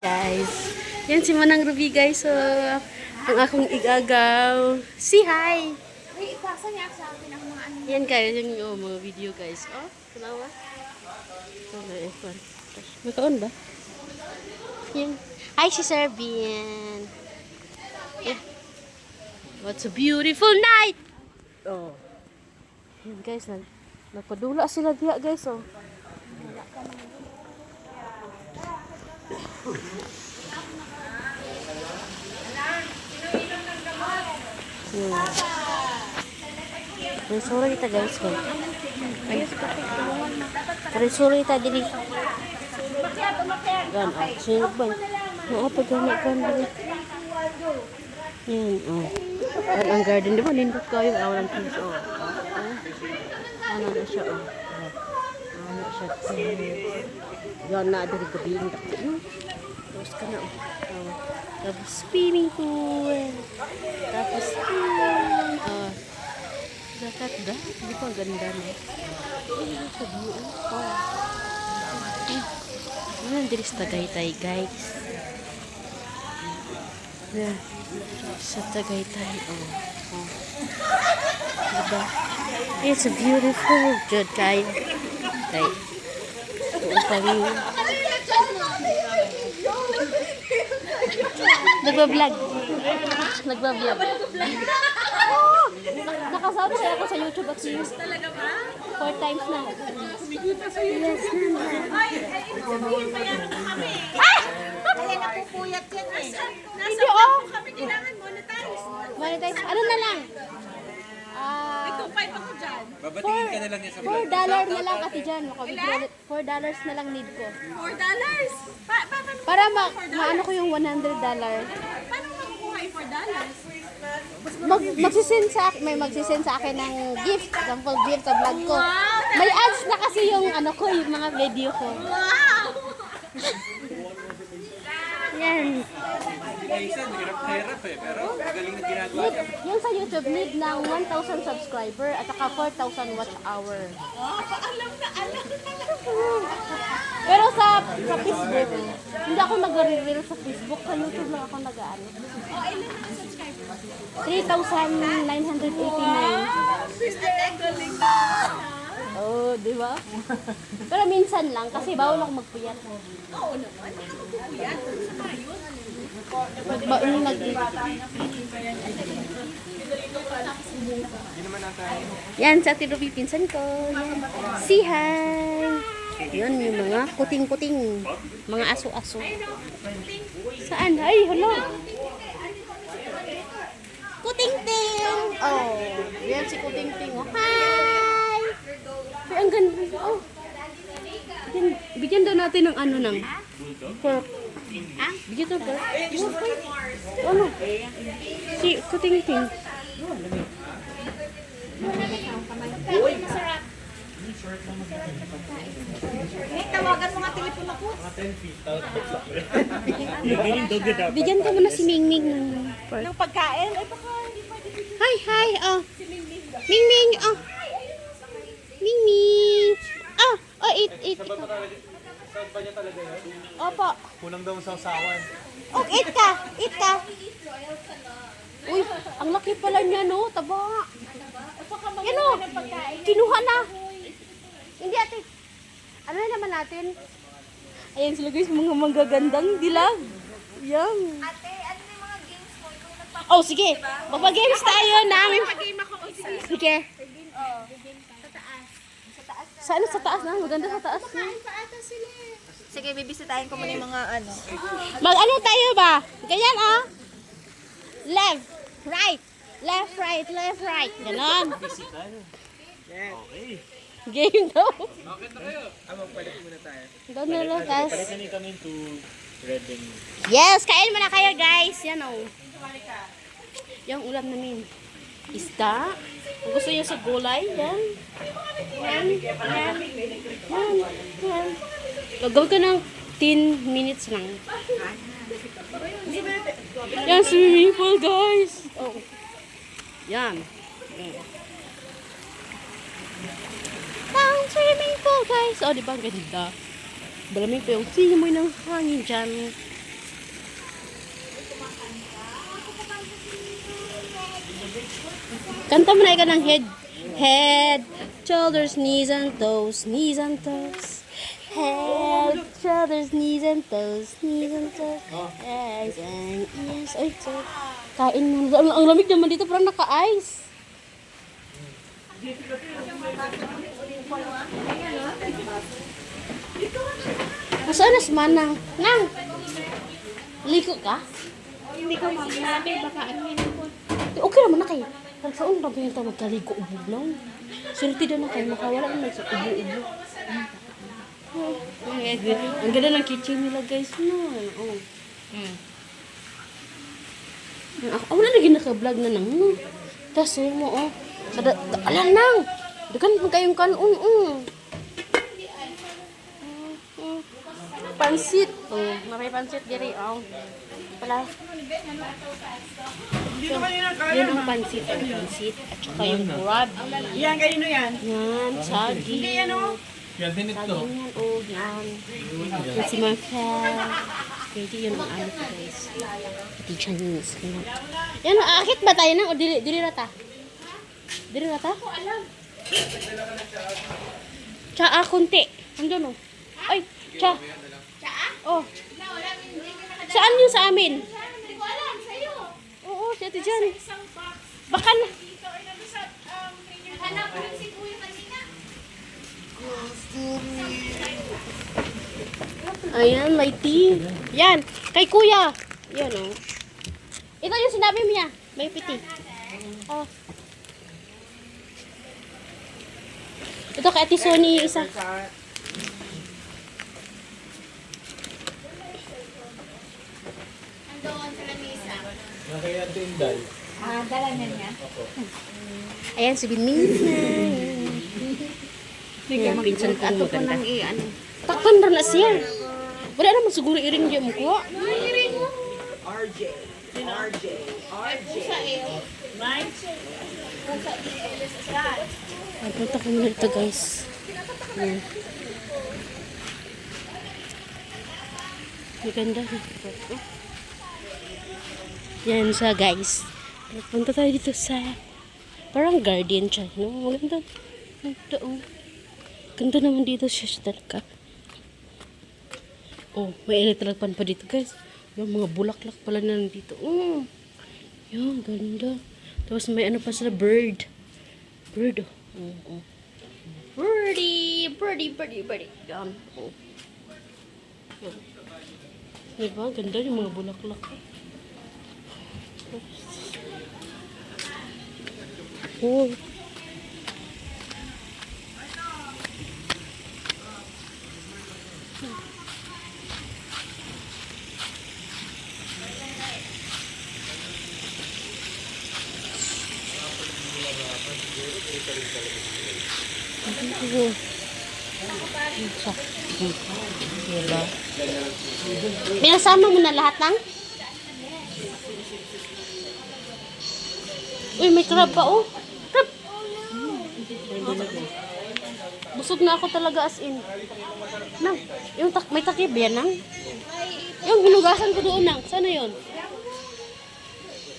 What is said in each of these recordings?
Guys, yan si Manang Ruby guys. So, ang akong igagaw. Say hi! Ay, ipasa niya sa akin ang mga ano. Yan guys, yung mga video guys. Oh, kulawa. Makaon ba? Yan. Hi, si Sir Bien. Yeah. What's a beautiful night! Oh. Yan guys, napadula sila diya guys. Oh. Resura kita guys ko. Resura kita diri. Gan ah, sino ba? Naapa gani kan diri. Yan oh. Ang garden di ba nindot kayo awan trees oh. Ano na siya oh. Ano siya. Yan na diri gabing dako. Terus kana oh. Tapos swimming pool. Tapos dakat dah. Hindi ko ang ganda na. Hindi ko sa view. Ano diri sa Tagaytay guys. Yeah. Sa Tagaytay. Oh. Diba? It's a beautiful jud kayo. Tay. View. Nagbablog. Nagbablog. Nakasama siya ako sa YouTube at views. Talaga ba? 4 times na. Kumikita sa YouTube. Yes, Ay, ibigin pa yan kami. Kaya napupuyat yan eh. Nasa vlog po kami, kailangan monetize. Monetize. Ano na lang? May 2.5 ako dyan. Babatingin ka na lang niya sa vlog. $4 na lang kasi dyan. $4 na lang need ko. $4? Para maano ko yung $100. Paano makukuha yung $4? May magsisend sa akin ng gift, sample gift sa vlog ko. May ads na kasi yung ano ko, yung mga video ko. Wow! Yan. Minsan, hirap eh. Pero magaling na ginagawa niya. Yung sa YouTube need ng 1,000 subscriber at saka 4,000 watch hour. Alam na. Pero sa Facebook, hindi ako nag-reel sa Facebook. Sa YouTube lang ako nag-ano. Ilan ang subscribers? 3,989. Sister, galing na. Oh, di ba? Pero minsan lang kasi bawal ako magpuyat. Oo naman. Pupuyat. Saka yun. Yan, sa Tirupi, pinsan ko. Yan. Say hi! Yun, yung mga kuting-kuting. Mga aso-aso. Saan? Ay, hello! Kuting-ting! Oh, yan si Kuting-ting. Oh, hi! Ay, ang ganda. Oh. Bigyan daw natin ng ano nang pork. Bigyan daw pork. Ano? Si Kuting-ting. Tawagan mo nga telepono ko. Bigyan ka muna si Mingming ng pork. Ng pagkain? Ay, baka hindi pwede. Hi! Oh. Mingming! Oh. Mingming! Eat. Saan ba niya talaga yun? Opo. Kulang daw sa usawan. Oh, eat ka. Uy, ang laki pala niya, no? Taba. Yan, oh. Kinuha na. Hindi, ate. Ano na naman natin? Ayan sila guys, mga manggagandang dilag. Yan. Ate, ano yung mga games mo? Ikaw nagpapagames. Oh, sige. Magpa-games tayo namin. Pag-game ako. O, sige. Sige. Sa taas. Sa taas. Saan sa taas na? Maganda sa taas. Kain pa ata sila eh. Sige, bibisitahin ko muna yung mga ano. Mag-ano tayo ba? Ganyan, oh. Left, right. Left, right. Ganon. Okay. Game daw. Okay na kayo. Magpalit muna tayo. Doon na lang, guys. Palitan kami to red and... Yes, kain muna kayo, guys. Yan, oh. Yung ulam namin. Isda. Kung gusto nyo sa gulay, yan. Yan. Gagawin ko ng 10 minutes lang. Yan, swimming pool, guys. Oh. Yan. Pang swimming pool, guys. Oh, di ba? Ang ganda. Malamig pa yung simoy ng hangin dyan. Kanta mo na ikaw ng head. Head, shoulders, knees and toes, knees and toes. Head, shoulders, knees and toes, knees and toes. Eyes and ears. Ay, so, kain mo. Ang lamig naman dito, parang naka-ice. Masaan na si Manang? Nang! Liko ka? Hindi ko mamasabi, baka ano yun po. Okay naman na kayo. Saan ba yung tawag kaliko ubo lang? Surti na kayo, makawala naman sa ubo-ubo. Ang ganda ng kitchen nila guys. No. Oh. Wala na ginaka-vlog na nang. No. Tapos mo, oh. Alam nang. Dagan mo kayong kanon. Pansit. Oh, may pansit diri. Oh. Pala. Yun ang pansit. Ang pansit. At saka yung crab. Yan, kanino yan? Yan, sagi. Hindi yan o. Yan din ito. Saging yan, oh, yan. Yan si Marfel. Pwede yun ang ano ko, guys. Pati Chinese. Yan, akit ba tayo nang? O dili rata? Dili rata? Ako alam. Tsaa, konti. Andun, oh. Ay, tsa. Tsaa? Oh. Saan yun sa amin? Hindi ko alam, sa'yo. Oo, dito dyan. Isang box. Baka na. Dito, ay nandun sa, hanap ko yung si Kuya kanina. Ayan, may tea. Yan, kay kuya. Yan, oh. Ito yung sinabi mo niya. May piti. Oh. Ito kay Ate Sony yung isa. Andoon sa lamisa. Nakaya Tinday. Dala niya niya. Ayan, si Binmin. Yan, pinsan ko maganda. Takpan na na siya. Wala naman siguro iring diya mo ko. Iring mo. RJ. RJ. Pusa eh. Pusa eh. Ay, punta ko muna dito, guys. Yan. Maganda. Yan siya, guys. Punta tayo dito sa parang garden siya. No? Maganda. Maganda, oh. Ganda naman dito siya talaga. Oh, may electric pan pa dito, guys. Yung mga bulaklak pala na nandito. Yan, ganda. Tapos may ano pa sila, bird. Bird, oh. Birdie! Birdie, birdie, birdie. Yan. Oh. Yan. Diba? Ganda yung mga bulaklak. Oh. Diba? Pinasama mo na lahat ng? Uy, may crab pa, oh. Crab! Busog na ako talaga as in. Nang, yung may takip yan, nang? Yung hinugasan ko doon, nang. Sana yun?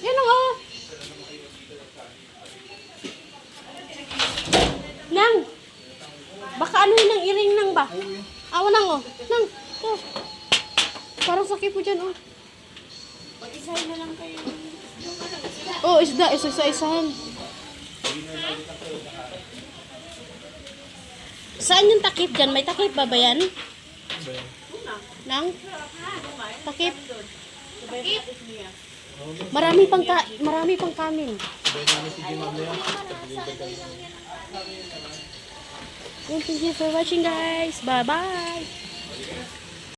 Yan, nang, oh. Nang! Baka ano yun ang iring nang ba? Awa nang, oh. Nang, oh. Parang sakit po dyan, oh. Pag-isahin na lang kayo. Oh, isda, isa-isahan. Saan yung takip dyan? May takip ba yan? Nang? Takip? Marami pang kanin. Thank you for watching, guys. Bye-bye.